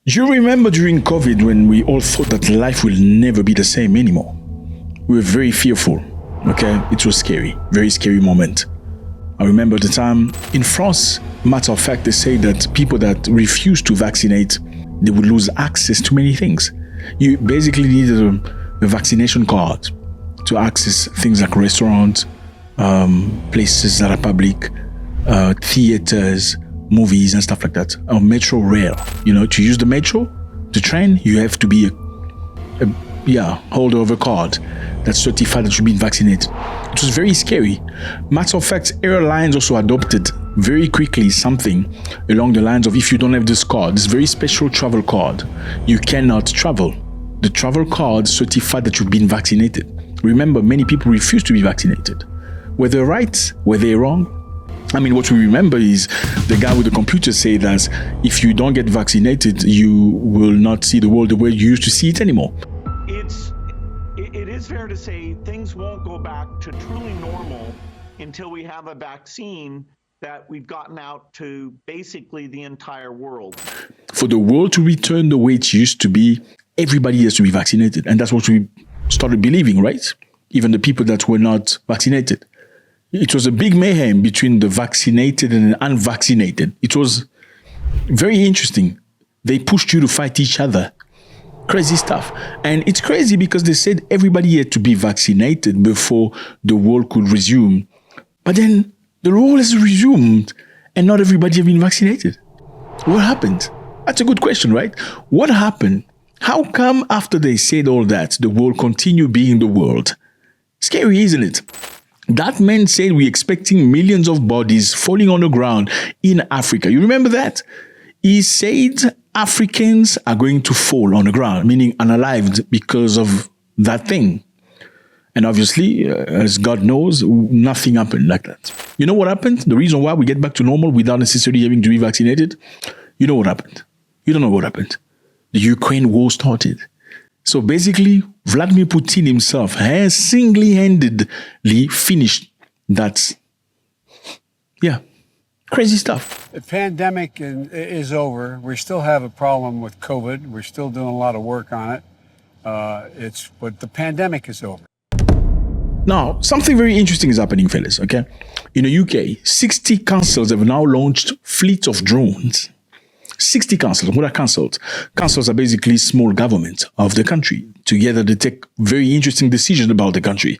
You remember during COVID when we all thought that life will never be the same anymore? We were very fearful, okay? It was scary, very scary moment. I remember the time in France, matter of fact, they say that people that refuse to vaccinate, they would lose access to many things. You basically need a vaccination card to access things like restaurants, places that are public, theaters, movies and stuff like that. Or metro rail. To use the metro, the train, you have to be a holder of a card that's certified that you've been vaccinated. It was very scary. Matter of fact, airlines also adopted very quickly something along the lines of, if you don't have this card, this very special travel card, you cannot travel. The travel card certified that you've been vaccinated. Remember, many people refuse to be vaccinated. Were they right? Were they wrong? I mean, what we remember is the guy with the computer said that if you don't get vaccinated, you will not see the world the way you used to see it anymore. It is fair to say things won't go back to truly normal until we have a vaccine that we've gotten out to basically the entire world. For the world to return the way it used to be, everybody has to be vaccinated. And that's what we started believing, right? Even the people that were not vaccinated. It was a big mayhem between the vaccinated and the unvaccinated. It was very interesting. They pushed you to fight each other. Crazy stuff. And it's crazy because they said everybody had to be vaccinated before the world could resume. But then the world has resumed and not everybody has been vaccinated. What happened? That's a good question, right? What happened? How come after they said all that, the world continued being the world? Scary, isn't it? That man said we're expecting millions of bodies falling on the ground in Africa. You remember that? He said Africans are going to fall on the ground, meaning unalived because of that thing. And obviously, as God knows, nothing happened like that. You know what happened? The reason why we get back to normal without necessarily having to be vaccinated? You know what happened? You don't know what happened. The Ukraine war started. So basically, Vladimir Putin himself has single-handedly finished that. Yeah, crazy stuff. The pandemic is over. We still have a problem with COVID. We're still doing a lot of work on it. But the pandemic is over. Now, something very interesting is happening, fellas, okay? In the UK, 60 councils have now launched fleets of drones. 60 councils. What are councils? Councils are basically small governments of the country. Together, they take very interesting decisions about the country.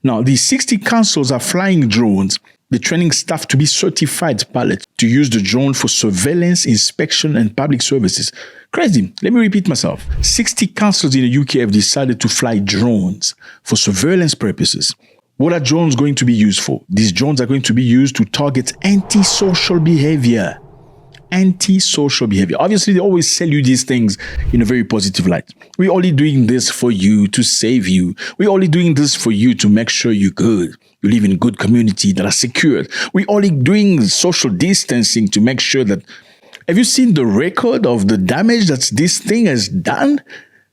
Now, these 60 councils are flying drones. They're training staff to be certified pilots to use the drone for surveillance, inspection, and public services. Crazy. Let me repeat myself. 60 councils in the UK have decided to fly drones for surveillance purposes. What are drones going to be used for? These drones are going to be used to target antisocial behavior. Antisocial behavior. Obviously, they always sell you these things in a very positive light. We're only doing this for you to save you. We're only doing this for you to make sure you're good. You live in a good community that are secured. We're only doing social distancing to make sure that... Have you seen the record of the damage that this thing has done?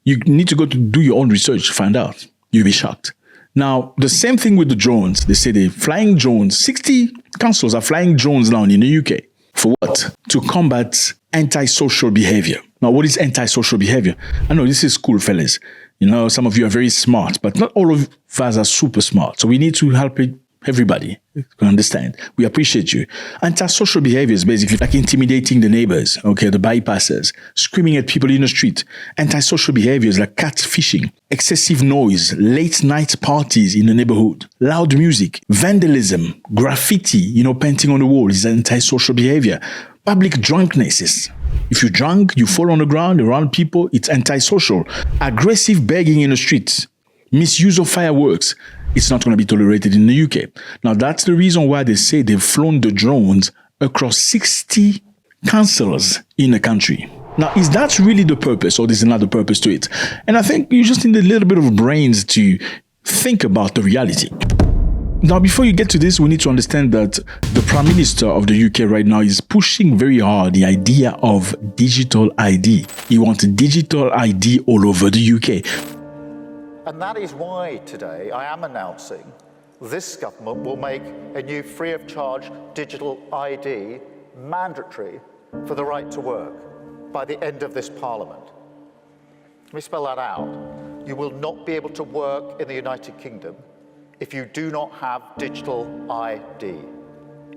You need to go to do your own research to find out. You'll be shocked. Now, the same thing with the drones. They say they're flying drones. 60 councils are flying drones now in the UK. For what? To combat antisocial behavior. Now, what is antisocial behavior? I know this is cool, fellas. Some of you are very smart, but not all of us are super smart. So we need to help everybody understand. We appreciate you. Antisocial behavior is basically like intimidating the neighbors, okay, the bypassers, screaming at people in the street. Antisocial behavior is like catfishing, excessive noise, late night parties in the neighborhood, loud music, vandalism, graffiti, painting on the wall is antisocial behavior. Public drunkenness is, if you're drunk, you fall on the ground around people, it's antisocial. Aggressive begging in the streets, misuse of fireworks, it's not going to be tolerated in the UK. Now, that's the reason why they say they've flown the drones across 60 councils in the country. Now, is that really the purpose, or there's another purpose to it? And I think you just need a little bit of brains to think about the reality. Now, before you get to this, we need to understand that the Prime Minister of the UK right now is pushing very hard the idea of digital ID. He wants digital ID all over the UK. And that is why today I am announcing this government will make a new free of charge digital ID mandatory for the right to work. by the end of this Parliament. Let me spell that out. You will not be able to work in the United Kingdom if you do not have digital ID.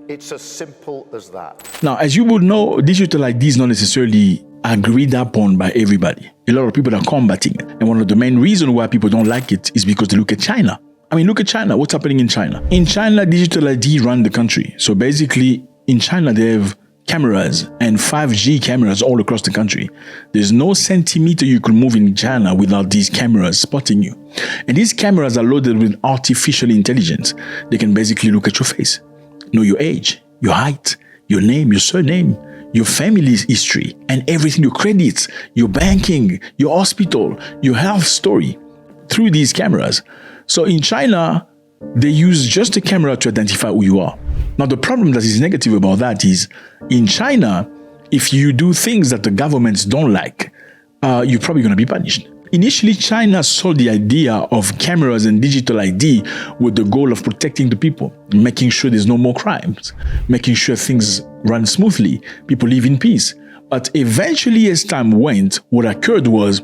It's as simple as that. Now, as you would know, digital ID is not necessarily agreed upon by everybody. A lot of people are combating it. And one of the main reasons why people don't like it is because they look at China. I mean, look at China. What's happening in China? In China, digital ID run the country. So basically, in China, they have cameras and 5G cameras all across the country. There's no centimeter you could move in China without these cameras spotting you. And these cameras are loaded with artificial intelligence. They can basically look at your face, know your age, your height, your name, your surname, your family's history, and everything, your credits, your banking, your hospital, your health story through these cameras. So in China, they use just a camera to identify who you are. Now, the problem that is negative about that is in China, if you do things that the governments don't like, you're probably going to be punished. Initially, China sold the idea of cameras and digital ID with the goal of protecting the people, making sure there's no more crimes, making sure things run smoothly, people live in peace. But eventually, as time went, what occurred was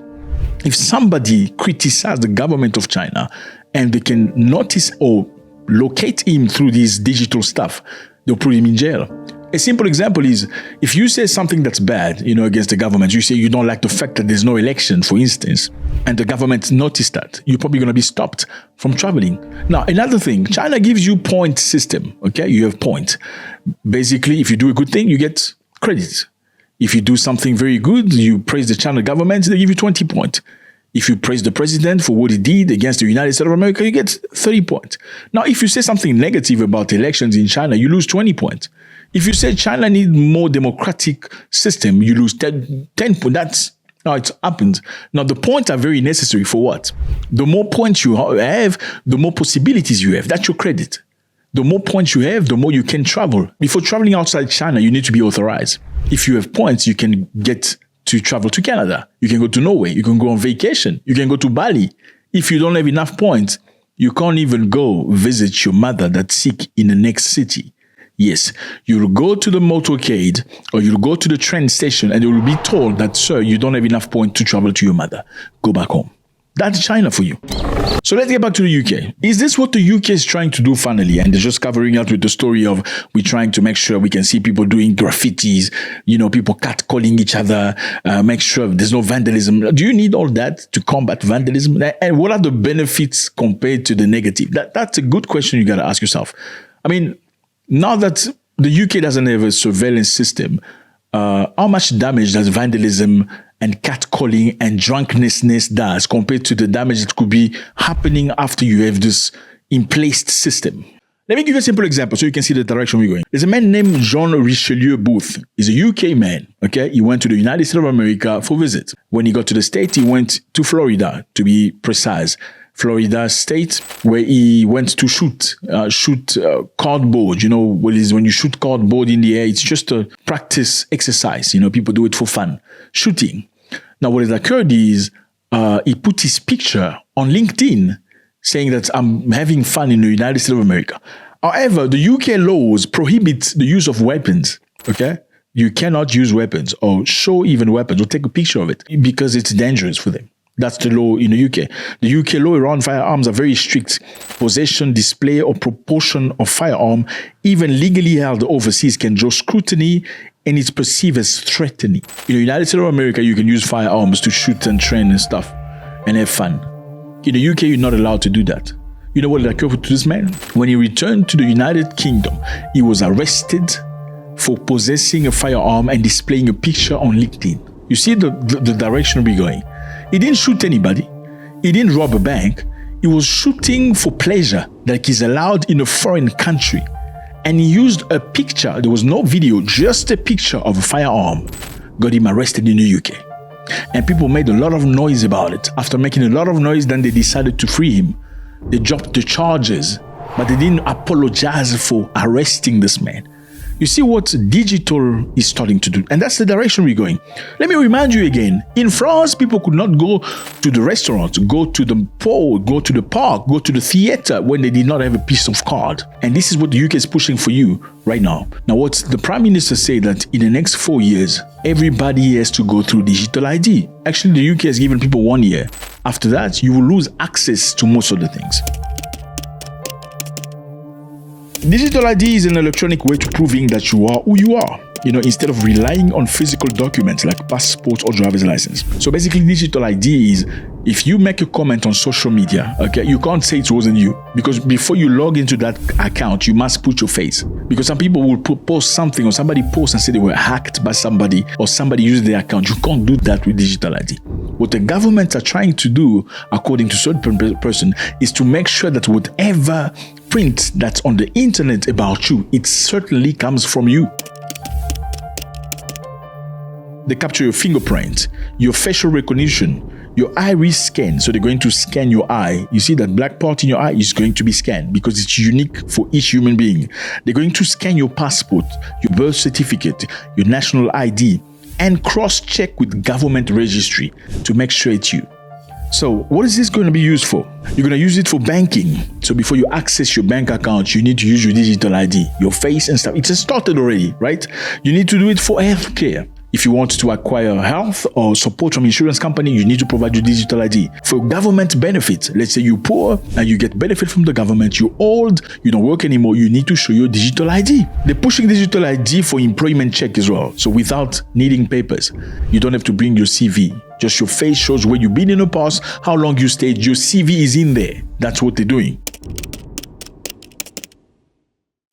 if somebody criticized the government of China and they can notice or locate him through this digital stuff, they'll put him in jail. A simple example is if you say something that's bad, against the government, you say you don't like the fact that there's no election, for instance, and the government noticed that, you're probably going to be stopped from traveling. Now, another thing, China gives you point system, okay? You have points. Basically, if you do a good thing, you get credit. If you do something very good, you praise the China government, they give you 20 points. If you praise the president for what he did against the United States of America, you get 30 points. Now, if you say something negative about elections in China, you lose 20 points. If you say China needs more democratic system, you lose 10 points. That's how it happens. Now, the points are very necessary for what? The more points you have, the more possibilities you have. That's your credit. The more points you have, the more you can travel. Before traveling outside China, you need to be authorized. If you have points, you can get to travel to Canada. You can go to Norway. You can go on vacation. You can go to Bali. If you don't have enough points, you can't even go visit your mother that's sick in the next city. Yes, you'll go to the motorcade or you'll go to the train station and you will be told that, sir, you don't have enough points to travel to your mother. Go back home. That's China for you. So let's get back to the UK. Is this what the UK is trying to do finally? And they're just covering out with the story of we're trying to make sure we can see people doing graffitis, people catcalling each other, make sure there's no vandalism. Do you need all that to combat vandalism? And what are the benefits compared to the negative? That's a good question you got to ask yourself. I mean, now that the UK doesn't have a surveillance system, how much damage does vandalism and catcalling and drunkenness does compared to the damage that could be happening after you have this in-placed system? Let me give you a simple example so you can see the direction we're going. There's a man named Jean Richelieu Booth. He's a UK man, okay? He went to the United States of America for a visit. When he got to the States, he went to Florida, to be precise. Florida State, where he went to shoot cardboard. What is when you shoot cardboard in the air? It's just a practice exercise. People do it for fun. Shooting. Now, what has occurred is he put his picture on LinkedIn saying that I'm having fun in the United States of America. However, the UK laws prohibit the use of weapons, okay? You cannot use weapons or show even weapons or take a picture of it because it's dangerous for them. That's the law in the UK. The UK law around firearms are very strict. Possession, display, or proportion of firearm, even legally held overseas, can draw scrutiny and it's perceived as threatening. In the United States of America, you can use firearms to shoot and train and stuff and have fun. In the UK, you're not allowed to do that. You know what occurred to this man? When he returned to the United Kingdom, he was arrested for possessing a firearm and displaying a picture on LinkedIn. You see the direction we're going. He didn't shoot anybody. He didn't rob a bank. He was shooting for pleasure, like he's allowed in a foreign country. And he used a picture. There was no video, just a picture of a firearm. Got him arrested in the UK. And people made a lot of noise about it. After making a lot of noise, then they decided to free him. They dropped the charges, but they didn't apologize for arresting this man. You see what digital is starting to do, and that's the direction we're going. Let me remind you again, in France, people could not go to the restaurant, go to the pool, go to the park, go to the theater when they did not have a piece of card. And this is what the UK is pushing for you right now. Now, what the Prime Minister said that in the next 4 years, everybody has to go through digital ID. Actually, the UK has given people 1 year. After that, you will lose access to most of the things. Digital ID is an electronic way to proving that you are who you are, instead of relying on physical documents like passport or driver's license. So basically, digital ID is if you make a comment on social media, okay, you can't say it wasn't you, because before you log into that account, you must put your face. Because some people will post something, or somebody posts and say they were hacked by somebody, or somebody used their account. You can't do that with digital ID. What the government are trying to do, according to certain person, is to make sure that whatever print that's on the internet about you, it certainly comes from you. They capture your fingerprint, your facial recognition, your iris scan. So they're going to scan your eye. You see that black part in your eye is going to be scanned because it's unique for each human being. They're going to scan your passport, your birth certificate, your national ID, and cross-check with government registry to make sure it's you. So what is this going to be used for? You're going to use it for banking. So before you access your bank account, you need to use your digital ID, your face and stuff. It's started already, right? You need to do it for healthcare. If you want to acquire health or support from insurance company, you need to provide your digital ID. For government benefits, let's say you're poor and you get benefit from the government, you're old, you don't work anymore, you need to show your digital ID. They're pushing digital ID for employment check as well. So without needing papers, you don't have to bring your CV. Just your face shows where you've been in the past, how long you stayed, your CV is in there. That's what they're doing.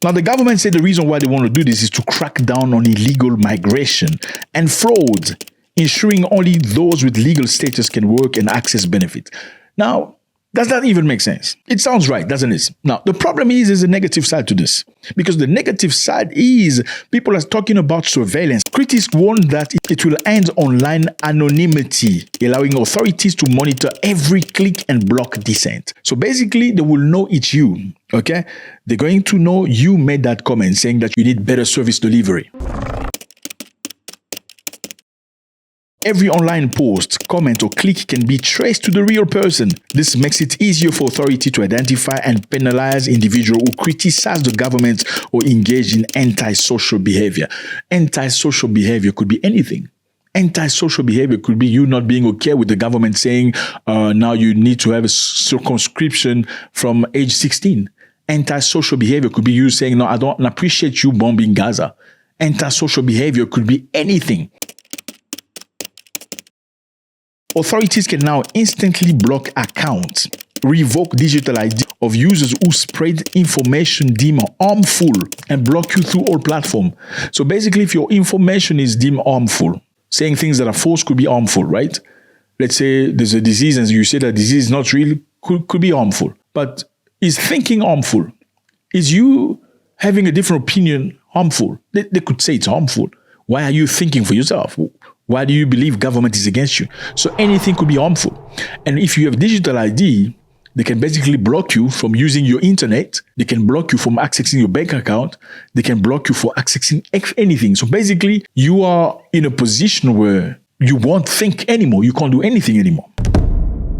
Now, the government said the reason why they want to do this is to crack down on illegal migration and fraud, ensuring only those with legal status can work and access benefits. Now, does that even make sense? It sounds right, doesn't it? Now, the problem is there's a negative side to this. Because the negative side is people are talking about surveillance. Critics warn that it will end online anonymity, allowing authorities to monitor every click and block dissent. So basically, they will know it's you, okay? They're going to know you made that comment saying that you need better service delivery. Every online post, comment, or click can be traced to the real person. This makes it easier for authority to identify and penalize individuals who criticize the government or engage in antisocial behavior. Antisocial behavior could be anything. Antisocial behavior could be you not being okay with the government saying, now you need to have a circumscription from age 16. Antisocial behavior could be you saying, no, I don't appreciate you bombing Gaza. Antisocial behavior could be anything. Authorities can now instantly block accounts, revoke digital ID of users who spread information deemed harmful, and block you through all platforms. So basically, if your information is deemed harmful, saying things that are false could be harmful, right? Let's say there's a disease and you say that disease is not real, could be harmful. But is thinking harmful? Is you having a different opinion harmful? They could say it's harmful. Why are you thinking for yourself? Why do you believe government is against you? So anything could be harmful. And if you have digital ID, they can basically block you from using your internet. They can block you from accessing your bank account. They can block you for accessing anything. So basically, you are in a position where you won't think anymore. You can't do anything anymore.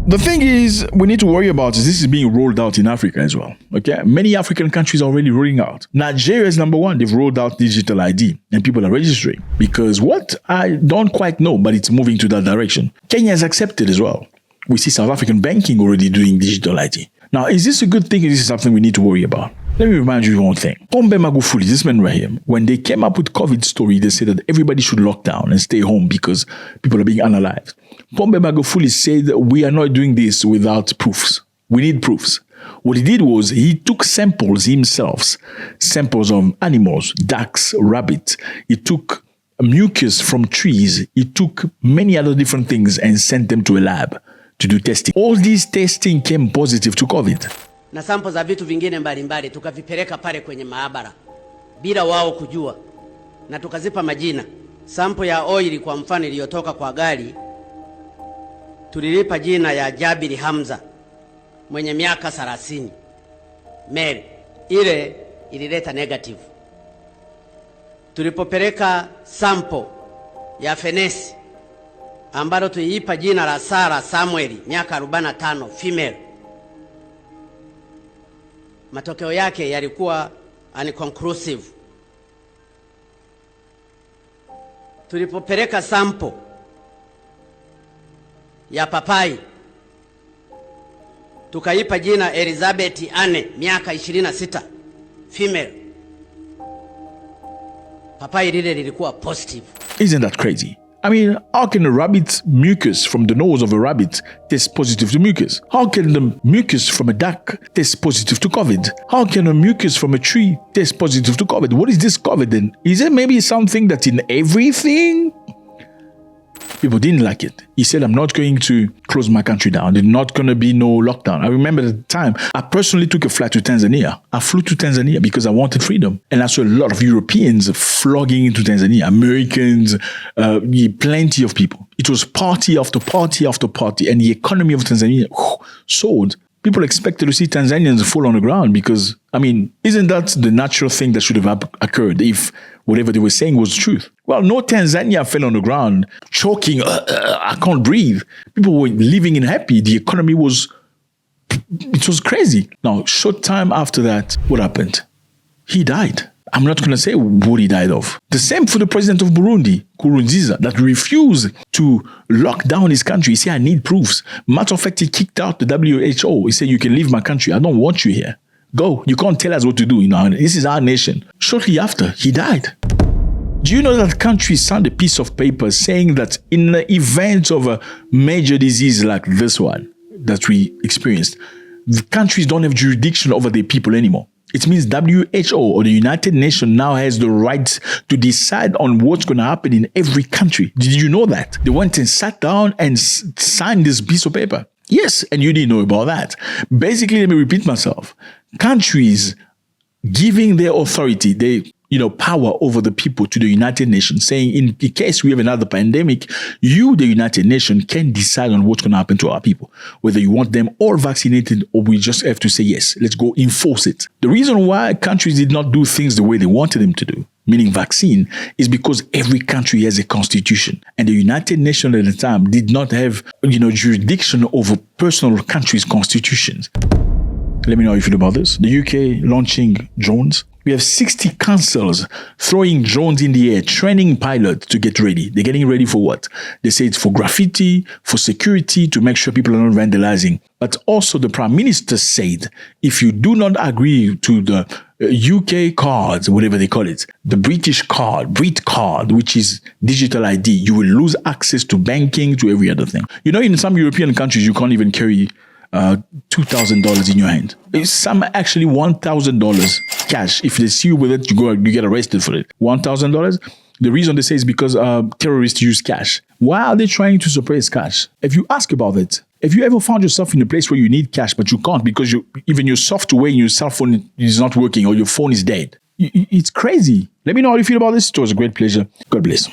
The thing is, we need to worry about is this is being rolled out in Africa as well. Okay, many African countries are already rolling out. Nigeria is number one. They've rolled out digital ID and people are registering. Because what? I don't quite know, but it's moving to that direction. Kenya has accepted as well. We see South African banking already doing digital ID. Now, is this a good thing or is this something we need to worry about? Let me remind you one thing. Pombe Magufuli, this man right here, when they came up with COVID story, they said that everybody should lock down and stay home because people are being unalived. Pombe Magufuli said that we are not doing this without proofs. We need proofs. What he did was he took samples himself, samples of animals, ducks, rabbits. He took mucus from trees. He took many other different things and sent them to a lab to do testing. All these testing came positive to COVID. Na sample za vitu vingine mbalimbali tukavipeleka pale kwenye maabara bila wao kujua na tukazipa majina. Sample ya oil kwa mfano iliyotoka kwa gari tulilipa jina ya Jabiri Hamza mwenye miaka 30. Male ile ilileta negative. tulipopeleka sample ya fenesi ambalo tuiipa jina la Sara Samueli, miaka 45, female, matokeo yake yalikuwa unconclusive. Tulipopeleka sample ya papai tukaipa jina Elizabeth Anne, miaka 26, female, papai lile lilikuwa positive. Isn't that crazy? I mean, how can a rabbit mucus from the nose of a rabbit test positive to mucus? How can the mucus from a duck test positive to COVID? How can a mucus from a tree test positive to COVID? What is this COVID then? Is it maybe something that's in everything? People didn't like it. He said, I'm not going to close my country down. There's not going to be no lockdown. I remember at the time, I personally took a flight to Tanzania. I flew to Tanzania because I wanted freedom. And I saw a lot of Europeans flogging into Tanzania, Americans, plenty of people. It was party after party after party. And the economy of Tanzania soared. People expected to see Tanzanians fall on the ground because, I mean, isn't that the natural thing that should have occurred if whatever they were saying was truth? Well, no Tanzania fell on the ground, choking, I can't breathe. People were living in happy. The economy was crazy. Now, short time after that, what happened? He died. I'm not going to say what he died of. The same for the president of Burundi, Nkurunziza, that refused to lock down his country. He said, I need proofs. Matter of fact, he kicked out the WHO. He said, you can leave my country. I don't want you here. Go. You can't tell us what to do. You know, this is our nation. Shortly after, he died. Do you know that countries signed a piece of paper saying that in the event of a major disease like this one that we experienced, the countries don't have jurisdiction over their people anymore? It means WHO or the United Nations now has the right to decide on what's going to happen in every country. Did you know that? They went and sat down and signed this piece of paper. Yes, and you didn't know about that. Basically, let me repeat myself. Countries giving their authority, power over the people to the United Nations, saying in the case we have another pandemic, you, the United Nations, can decide on what's going to happen to our people, whether you want them all vaccinated or we just have to say, yes, let's go enforce it. The reason why countries did not do things the way they wanted them to do, meaning vaccine, is because every country has a constitution. And the United Nations at the time did not have, jurisdiction over personal countries' constitutions. Let me know how you feel about this. The UK launching drones. We have 60 councils throwing drones in the air, training pilots to get ready. They're getting ready for what? They say it's for graffiti, for security, to make sure people are not vandalizing. But also the Prime Minister said, if you do not agree to the UK cards, whatever they call it, the British card, Brit card, which is digital ID, you will lose access to banking, to every other thing. In some European countries, you can't even carry $2,000 in your hand. Some actually $1,000 cash. If they see you with it, you get arrested for it. $1,000. The reason they say is because terrorists use cash. Why are they trying to suppress cash? If you ask about it, if you ever found yourself in a place where you need cash but you can't because even your software in your cell phone is not working or your phone is dead, it's crazy. Let me know how you feel about this. It was a great pleasure. God bless.